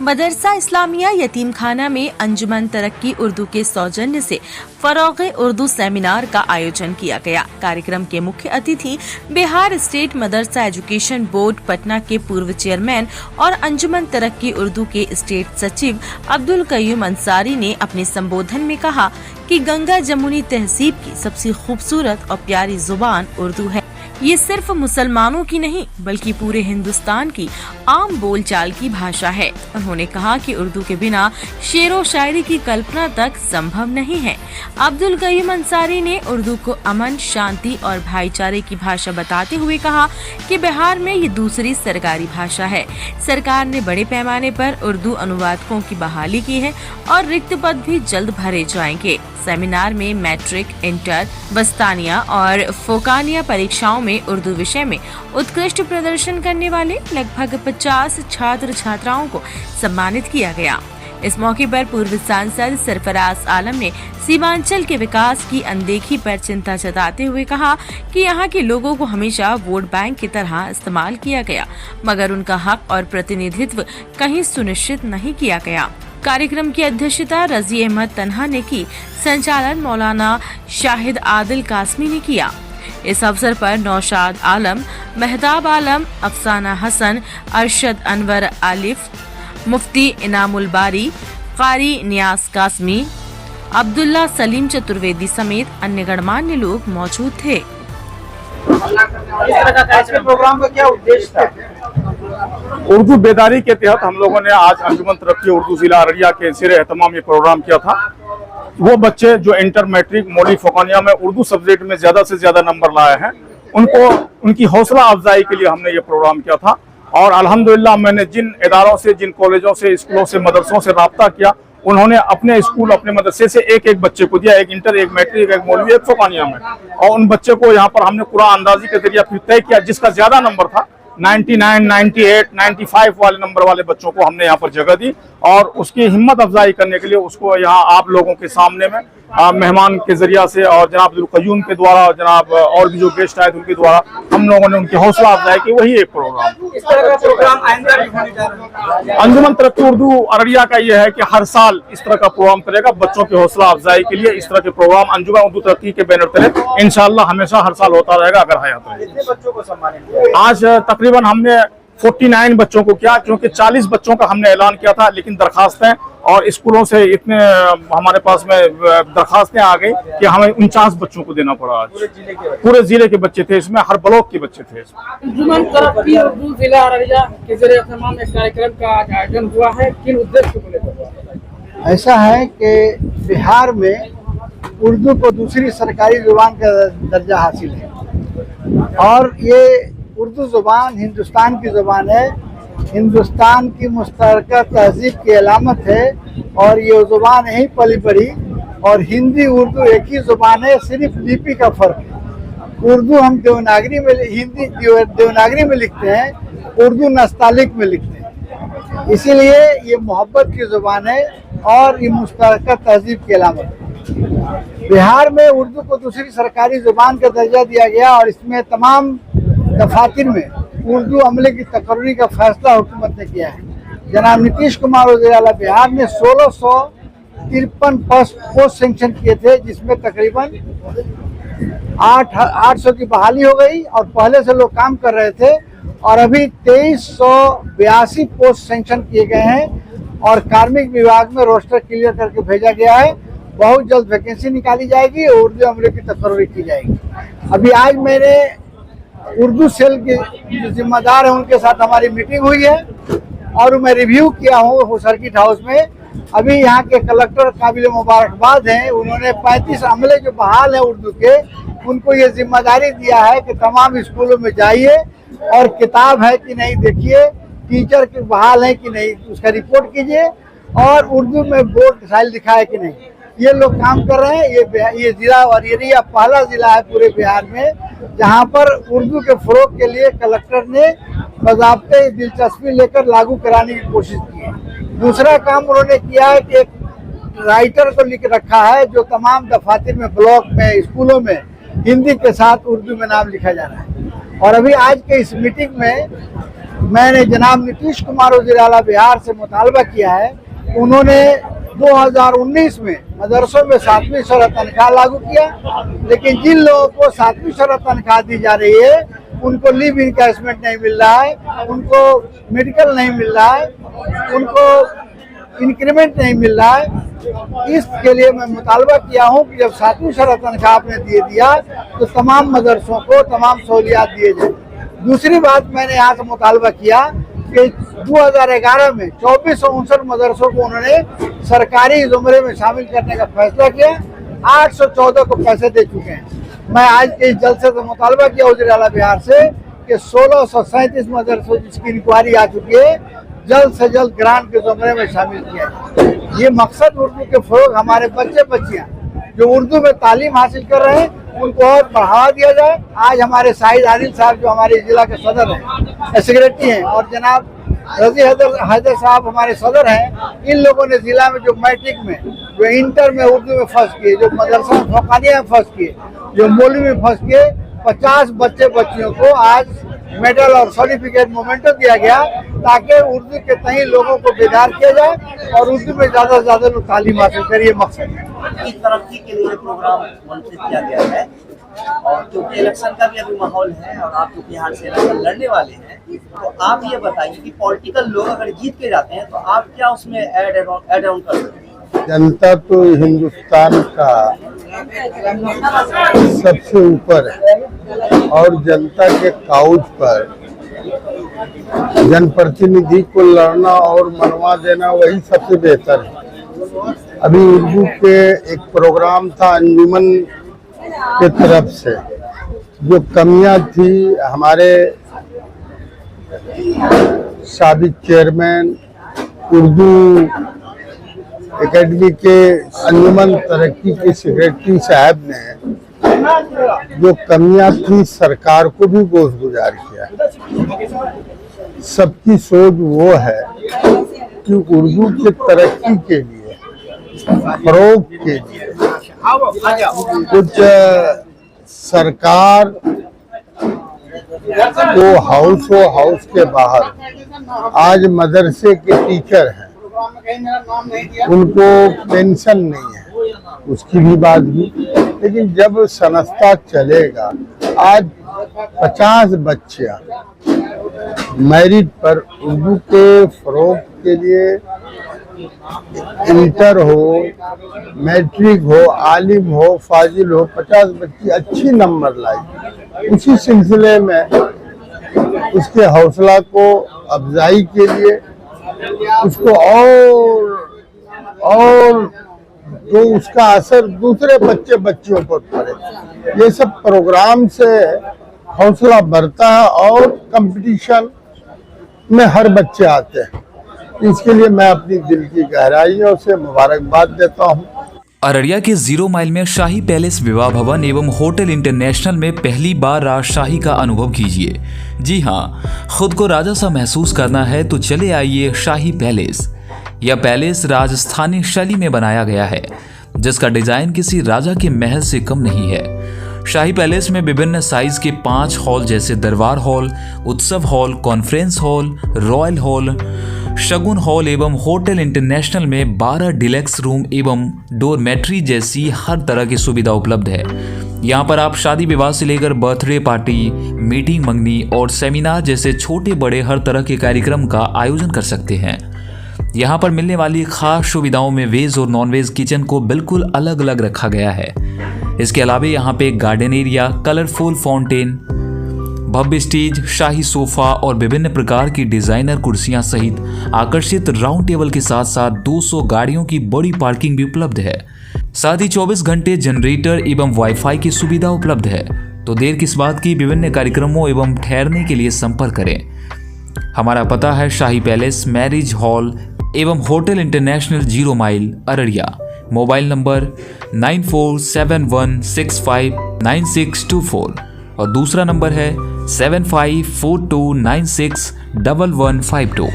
मदरसा इस्लामिया यतीम खाना में अंजुमन तरक्की उर्दू के सौजन्य से फरोग़ उर्दू सेमिनार का आयोजन किया गया। कार्यक्रम के मुख्य अतिथि बिहार स्टेट मदरसा एजुकेशन बोर्ड पटना के पूर्व चेयरमैन और अंजुमन तरक्की उर्दू के स्टेट सचिव अब्दुल कयूम अंसारी ने अपने संबोधन में कहा कि गंगा जमुनी तहजीब की सबसे खूबसूरत और प्यारी जुबान उर्दू है। ये सिर्फ मुसलमानों की नहीं बल्कि पूरे हिंदुस्तान की आम बोलचाल की भाषा है। उन्होंने कहा कि उर्दू के बिना शेर व शायरी की कल्पना तक संभव नहीं है। अब्दुल कयूम अंसारी ने उर्दू को अमन, शांति और भाईचारे की भाषा बताते हुए कहा कि बिहार में ये दूसरी सरकारी भाषा है। सरकार ने बड़े पैमाने पर उर्दू अनुवादकों की बहाली की है और रिक्त पद भी जल्द भरे जाएंगे। सेमिनार में मैट्रिक, इंटर, बस्तानिया और फोकानिया परीक्षाओं में उर्दू विषय में उत्कृष्ट प्रदर्शन करने वाले लगभग 50 छात्र छात्राओं को सम्मानित किया गया। इस मौके पर पूर्व सांसद सरफराज आलम ने सीमांचल के विकास की अनदेखी पर चिंता जताते हुए कहा कि यहाँ के लोगों को हमेशा वोट बैंक की तरह इस्तेमाल किया गया, मगर उनका हक और प्रतिनिधित्व कहीं सुनिश्चित नहीं किया गया। कार्यक्रम की अध्यक्षता रजी अहमद तन्हा ने की, संचालन मौलाना शाहिद आदिल कासमी ने किया। इस अवसर पर नौशाद आलम, मेहताब आलम, अफसाना हसन, अरशद अनवर आलिफ, मुफ्ती इनामुल बारी, कारी नियाज कासमी, अब्दुल्ला सलीम चतुर्वेदी समेत अन्य गणमान्य लोग मौजूद थे। इस प्रोग्राम का क्या उद्देश्य था? उर्दू बेदारी के तहत हम लोगों ने आज अंजुमन तरक्की उर्दू जिला अररिया के ज़ेरे एहतमाम ये प्रोग्राम किया था। वो बच्चे जो इंटर, मैट्रिक, मौली, फोकानिया में उर्दू सब्जेक्ट में ज़्यादा से ज़्यादा नंबर लाए हैं, उनको उनकी हौसला अफजाई के लिए हमने ये प्रोग्राम किया था। और अल्हम्दुलिल्लाह मैंने जिन इदारों से, जिन कॉलेजों से, स्कूलों से, मदरसों से रब्ता किया, उन्होंने अपने स्कूल, अपने मदरसे से एक एक बच्चे को दिया, एक इंटर, एक मैट्रिक, एक मौलवी, एक फोकानिया में। और उन बच्चे को यहाँ पर हमने कुरान अंदाजी के जरिए फिर तय किया, जिसका ज्यादा नंबर था 99, 98, 95 वाले नंबर वाले बच्चों को हमने यहाँ पर जगह दी। और उसकी हिम्मत अफजाई करने के लिए उसको यहाँ आप लोगों के सामने में मेहमान के जरिया से और जनाब अब्दुल कयूम के द्वारा और जनाब और भी जो गेस्ट आए थे उनके द्वारा हम लोगों ने उनकी हौसला अफजाई की। वही एक प्रोग्राम, इस तरह का प्रोग्राम आइंदा भी होने जा रहा है। अंजुमन तरक्की उर्दू अररिया का यह है कि हर साल इस तरह का प्रोग्राम करेगा बच्चों की हौसला अफजाई के लिए। इस तरह के प्रोग्राम अंजुमन उर्दू तरक्की के बैनर तले इंशाअल्लाह हमेशा हर साल होता रहेगा अगर हयात रहे। कितने बच्चों को सम्मानित किया? आज तकरीबन हमने 49 बच्चों को किया, क्योंकि 40 बच्चों का हमने ऐलान किया था, लेकिन दरखास्तें और स्कूलों से इतने हमारे पास में दरखास्तें आ गई कि हमें 49 बच्चों को देना पड़ा। आज पूरे जिले के बच्चे थे इसमें, हर ब्लॉक के बच्चे थे इसमें। अंजुमन तरक्की उर्दू जिला अररिया के ज़रिए तमाम एक कार्यक्रम का आयोजन हुआ है, किन उद्देश्य को लेकर? ऐसा है कि बिहार में उर्दू को दूसरी सरकारी जुबान का दर्जा हासिल है और ये उर्दू जुबान हिंदुस्तान की जुबान है, हिंदुस्तान की मुश्तरका तहजीब की अलामत है। और ये जुबान यहीं पली बढ़ी और हिंदी उर्दू एक ही जुबान है, सिर्फ लिपि का फर्क है। उर्दू हम देवनागरी में, हिंदी देवनागरी में लिखते हैं, उर्दू नस्तालिक में लिखते हैं। इसीलिए ये मोहब्बत की जुबान है और ये मुश्तरका तहजीब की अलामत है। बिहार में उर्दू को दूसरी सरकारी जुबान का दर्जा दिया गया और इसमें तमाम दफातर में उर्दू अमले की तकर्री का फैसला हुकूमत ने किया है। जनाब नीतीश कुमार वज़ीर-ए-आला बिहार ने 1653 पोस्ट सेंक्शन किए थे, जिसमें तकरीबन 800 की बहाली हो गई और पहले से लोग काम कर रहे थे। और अभी 2382 पोस्ट सेंक्शन किए गए हैं और कार्मिक विभाग में रोस्टर क्लियर करके भेजा गया है। बहुत जल्द वैकेंसी निकाली जाएगी और उर्दू अमले की तकर्री की जाएगी। अभी आज मैंने उर्दू सेल के जो जिम्मेदार हैं उनके साथ हमारी मीटिंग हुई है और मैं रिव्यू किया हूँ सर्किट हाउस में। अभी यहाँ के कलेक्टर काबिल मुबारकबाद हैं, उन्होंने 35 अमले जो बहाल हैं उर्दू के, उनको ये जिम्मेदारी दिया है कि तमाम स्कूलों में जाइए और किताब है कि नहीं देखिए, टीचर के बहाल है कि नहीं उसका रिपोर्ट कीजिए और उर्दू में बोर्ड साइल लिखा है कि नहीं। ये लोग काम कर रहे हैं। ये जिला अररिया पहला जिला है पूरे बिहार में जहां पर उर्दू के फरोग के लिए कलेक्टर ने बाज़ाब्ते दिलचस्पी लेकर लागू कराने की कोशिश की है। दूसरा काम उन्होंने किया है कि एक राइटर को लिख रखा है जो तमाम दफातर में, ब्लॉक में, स्कूलों में हिंदी के साथ उर्दू में नाम लिखा जा रहा है। और अभी आज के इस मीटिंग में मैंने जनाब नीतीश कुमार वज़ीर आला बिहार से मुतालबा किया है। उन्होंने 2019 में मदरसों में 7वीं शरह तनख्वाह लागू किया, लेकिन जिन लोगों को 7वीं शरह तनख्वाह दी जा रही है उनको लीव इनकैशमेंट नहीं मिल रहा है, उनको मेडिकल नहीं मिल रहा है, उनको इंक्रीमेंट नहीं मिल रहा है। इसके लिए मैं मुतालबा किया हूं कि जब 7वीं शरह तनख्वाह आपने दे दिया तो तमाम मदरसों को तमाम सहूलियात दिए जाए। दूसरी बात मैंने यहाँ से मुतालबा किया कि 2011 में 2459 मदरसों को उन्होंने सरकारी ज़ुमरे में शामिल करने का फैसला किया, 814 को पैसे दे चुके हैं। मैं आज के इस जलसे से मुतालबा किया वज़ीर आला बिहार से कि 1637 मदरसों जिसकी इंक्वायरी आ चुकी है जल्द से जल्द ग्रांट के ज़ुमरे में शामिल किया जाए। ये मकसद उर्दू के फ़रोग़, हमारे बच्चे बच्चियाँ जो उर्दू में तालीम हासिल कर रहे हैं उनको और बढ़ावा दिया जाए। आज हमारे शाहिद आदिल साहब जो हमारे जिला के सदर हैं, सेक्रेटरी हैं, और जनाब रजी हैदर साहब हमारे सदर हैं, इन लोगों ने जिला में जो मैट्रिक में, जो इंटर में उर्दू में फर्स्ट किए, जो मदरसा फौकानिया में फर्स्ट किए, जो मौलवी में फर्स्ट किए, 50 बच्चे बच्चियों को आज मेडल और सर्टिफिकेट मोमेंटो दिया गया ताकि उर्दू के तई लोगों को बेदार किया जाए और उर्दू में ज़्यादा से ज़्यादा लोग तालीम हासिल करिए। मकसद की तरक्की के लिए प्रोग्राम मंत्रित किया गया है, और क्योंकि इलेक्शन का भी अभी माहौल है और आप जो बिहार से इलेक्शन लड़ने वाले हैं, तो आप ये बताइए कि पॉलिटिकल लोग अगर जीत के जाते हैं तो आप क्या उसमें एड ऑन कर सकते हैं? जनता तो हिंदुस्तान का सबसे ऊपर है और जनता के काउच पर जनप्रतिनिधि को लड़ना और मनवा देना वही सबसे बेहतर है। अभी उर्दू के एक प्रोग्राम था अंजुमन के तरफ से, जो कमियां थी हमारे साबिक चेयरमैन उर्दू एकेडमी के अंजुमन तरक्की के सेक्रेटरी साहब ने जो कमियां थी सरकार को भी गोशगुजार किया। सबकी सोच वो है कि उर्दू के तरक्की के लिए, फरोग के लिए कुछ सरकार को हाउस के बाहर आज मदरसे के टीचर हैं, उनको पेंशन नहीं है, उसकी भी बात हुई। लेकिन जब संस्था चलेगा, आज 50 बच्चियां मेरिट पर उर्दू के फरोग के लिए इंटर हो, मैट्रिक हो, आलिम हो, फाजिल हो, 50 बच्ची अच्छी नंबर लाई। उसी सिलसिले में उसके हौसला को अफजाई के लिए उसको और जो उसका असर दूसरे बच्चे बच्चियों पर पड़े, ये सब प्रोग्राम से हौसला बढ़ता है और कंपटीशन में हर बच्चे आते हैं। इसके लिए मैं अपनी दिल की गहराइयों से मुबारकबाद देता हूँ। अररिया के 0 माइल में शाही पैलेस विवाह भवन एवं होटल इंटरनेशनल में पहली बार राजशाही का अनुभव कीजिए। जी हाँ, खुद को राजा सा महसूस करना है तो चले आइए शाही पैलेस। यह पैलेस राजस्थानी शैली में बनाया गया है, जिसका डिजाइन किसी राजा के महल से कम नहीं है। शाही पैलेस में विभिन्न साइज के 5 हॉल जैसे Darbar hall, Utsav hall, conference hall, royal hall, Shagun hall एवं होटल इंटरनेशनल में 12 डिलक्स रूम एवं डोरमेट्री जैसी हर तरह की सुविधा उपलब्ध है। यहाँ पर आप शादी विवाह से लेकर बर्थडे पार्टी, मीटिंग मंगनी और सेमिनार जैसे छोटे बड़े हर तरह के कार्यक्रम का आयोजन कर सकते हैं। यहाँ पर मिलने वाली खास सुविधाओं में वेज और नॉन वेज किचन को बिल्कुल अलग अलग रखा गया है। इसके अलावा यहाँ पे गार्डन एरिया, कलरफुल फाउंटेन, भव्य स्टेज, शाही सोफा और विभिन्न प्रकार की डिजाइनर कुर्सियां सहित आकर्षित राउंड टेबल के साथ साथ 200 गाड़ियों की बड़ी पार्किंग भी उपलब्ध है। साथ ही 24 घंटे जनरेटर एवं वाईफाई की सुविधा उपलब्ध है। तो देर किस बात की, विभिन्न कार्यक्रमों एवं ठहरने के लिए संपर्क करें। हमारा पता है शाही पैलेस, मैरिज हॉल एवं hotel international 0 mile, Araria. Mobile number 9471659624 और दूसरा नंबर है 7542961152।